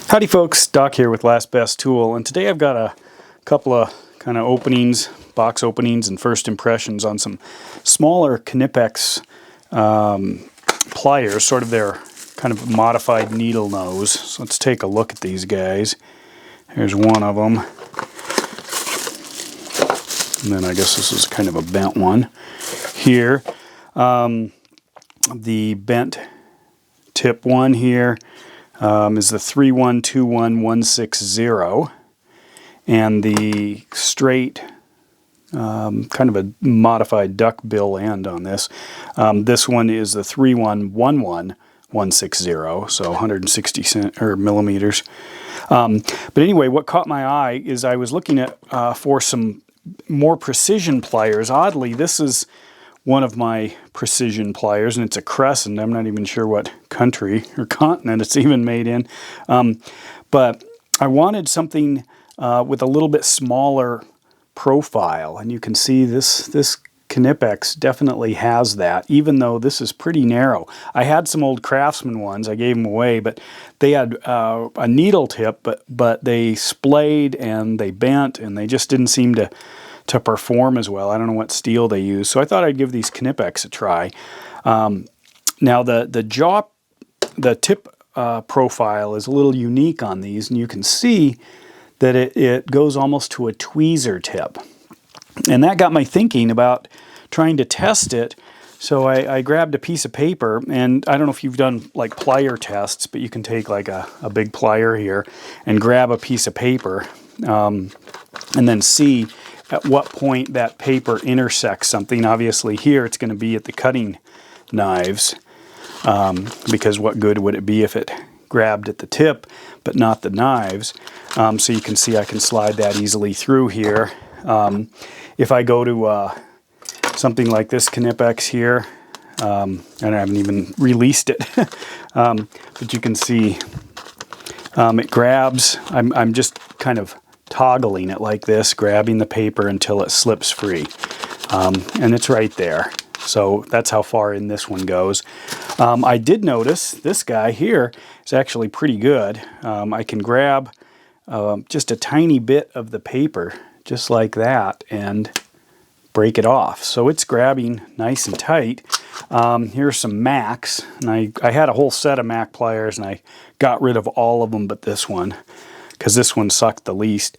Howdy folks, Doc here with Last Best Tool, and today I've got a couple of kind of openings, box openings and first impressions on some smaller Knipex pliers, sort of their kind of modified needle nose. So let's take a look at these guys. Here's one of them. And then I guess this is kind of a bent one here. The bent tip one here is the 3121160, and the straight kind of a modified duckbill end on this. This one is the 3111160, so 160 millimeters. But anyway, what caught my eye is I was looking at for some more precision pliers. Oddly, this is one of my precision pliers, and it's a crescent. I'm not even sure what country or continent it's even made in. But I wanted something with a little bit smaller profile, and you can see this Knipex definitely has that, even though this is pretty narrow. I had some old Craftsman ones, I gave them away, but they had a needle tip, but they splayed and they bent, and they just didn't seem to perform as well. I don't know what steel they use, so I thought I'd give these Knipex a try. Now the tip profile is a little unique on these, and you can see that it goes almost to a tweezer tip. And that got my thinking about trying to test it. So I grabbed a piece of paper, and I don't know if you've done like plier tests, but you can take like a big plier here and grab a piece of paper and then see at what point that paper intersects something. Obviously here it's going to be at the cutting knives, because what good would it be if it grabbed at the tip but not the knives? So you can see I can slide that easily through here. If I go to something like this Knipex here, and I haven't even released it, but you can see it grabs. I'm just kind of toggling it like this, grabbing the paper until it slips free, and it's right there. So that's how far in this one goes. I did notice this guy here is actually pretty good. I can grab just a tiny bit of the paper just like that and break it off. So it's grabbing nice and tight. Here's some Macs, and I had a whole set of Mac pliers, and I got rid of all of them but this one, because this one sucked the least.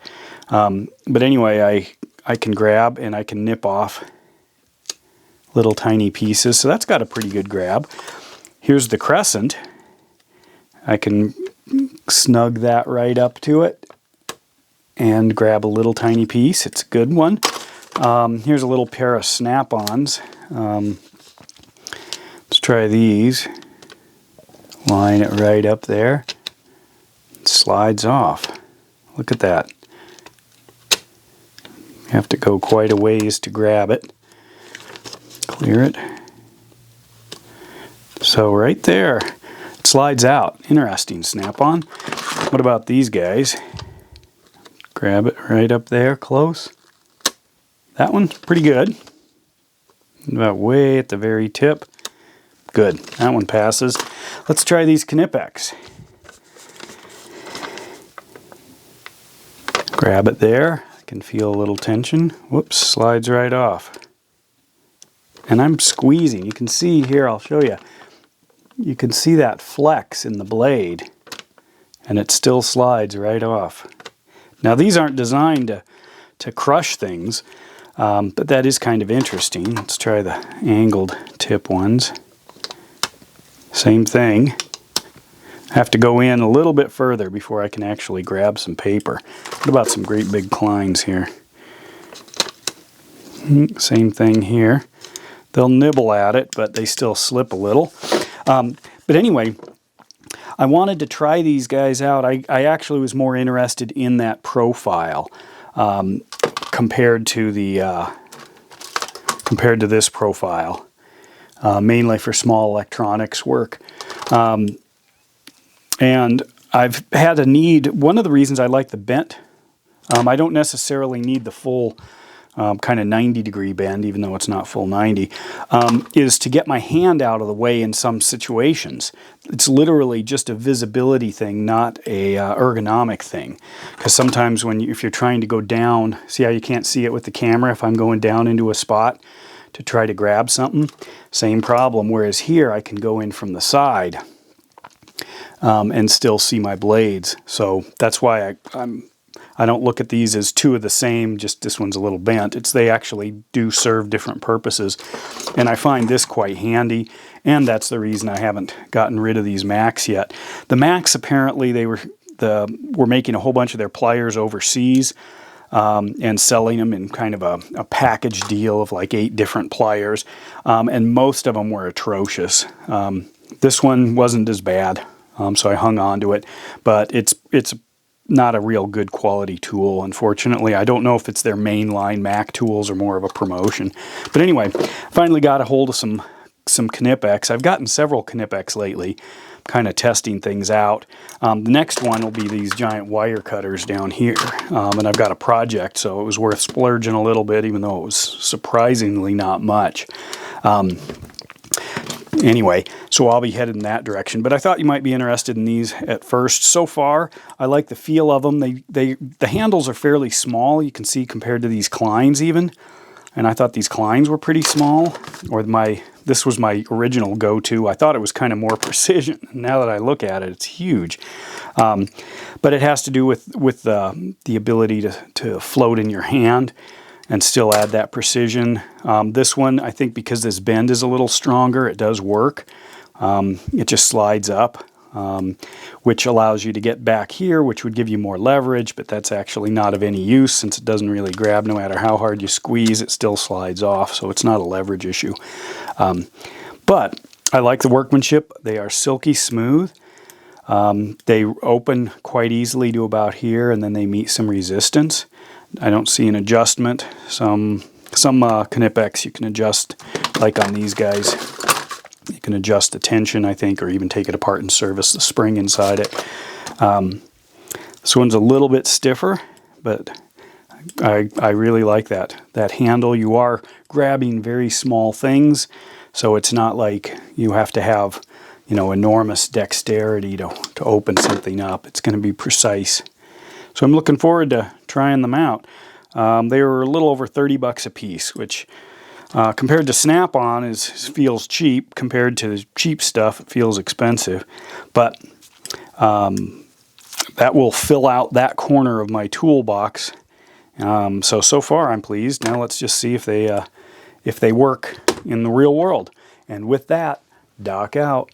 But anyway, I can grab and I can nip off little tiny pieces, so that's got a pretty good grab. Here's the crescent. I can snug that right up to it and grab a little tiny piece. It's a good one. Here's a little pair of snap-ons. Let's try these. Line it right up there. It slides off. Look at that. You have to go quite a ways to grab it. Clear it. So right there, it slides out. Interesting snap-on. What about these guys? Grab it right up there, close. That one's pretty good. About way at the very tip. Good. That one passes. Let's try these Knipex. Grab it there. I can feel a little tension. Whoops, slides right off. And I'm squeezing. You can see here, I'll show you. You can see that flex in the blade, and it still slides right off. Now these aren't designed to crush things, but that is kind of interesting. Let's try the angled tip ones. Same thing. I have to go in a little bit further before I can actually grab some paper. What about some great big Kleins here? Same thing here. They'll nibble at it, but they still slip a little. But anyway, I wanted to try these guys out. I actually was more interested in that profile compared to this profile, mainly for small electronics work. And I've had a need. One of the reasons I like the bent, I don't necessarily need the full kind of 90-degree bend, even though it's not full 90, is to get my hand out of the way in some situations. It's literally just a visibility thing, not a ergonomic thing. Because sometimes if you're trying to go down, see how you can't see it with the camera if I'm going down into a spot to try to grab something? Same problem, whereas here I can go in from the side and still see my blades. So that's why I don't look at these as two of the same, just this one's a little bent. They actually do serve different purposes. And I find this quite handy, and that's the reason I haven't gotten rid of these Macs yet. The Macs, apparently, they were making a whole bunch of their pliers overseas and selling them in kind of a package deal of like 8 different pliers, and most of them were atrocious. This one wasn't as bad, so I hung on to it, but it's not a real good quality tool, unfortunately. I don't know if it's their mainline Mac tools or more of a promotion. But anyway, finally got a hold of some Knipex. I've gotten several Knipex lately, kind of testing things out. The next one will be these giant wire cutters down here. And I've got a project, so it was worth splurging a little bit, even though it was surprisingly not much. Anyway, so I'll be headed in that direction. But I thought you might be interested in these at first. So far, I like the feel of them. The handles are fairly small, you can see, compared to these Kleins even. And I thought these Kleins were pretty small. Or this was my original go-to. I thought it was kind of more precision. Now that I look at it, it's huge. But it has to do with the ability to float in your hand and still add that precision. This one, I think because this bend is a little stronger, it does work. It just slides up, which allows you to get back here, which would give you more leverage, but that's actually not of any use since it doesn't really grab. No matter how hard you squeeze, it still slides off, so it's not a leverage issue. But I like the workmanship. They are silky smooth. They open quite easily to about here, and then they meet some resistance. I don't see an adjustment. Some Knipex you can adjust, like on these guys. You can adjust the tension, I think, or even take it apart and service the spring inside it. This one's a little bit stiffer, but I really like that handle. You are grabbing very small things, so it's not like you have to have, enormous dexterity to open something up. It's going to be precise. So I'm looking forward to trying them out. They were a little over $30 a piece, which compared to Snap-on feels cheap. Compared to the cheap stuff, it feels expensive. But that will fill out that corner of my toolbox. So far I'm pleased. Now let's just see if they work in the real world. And with that, Doc out.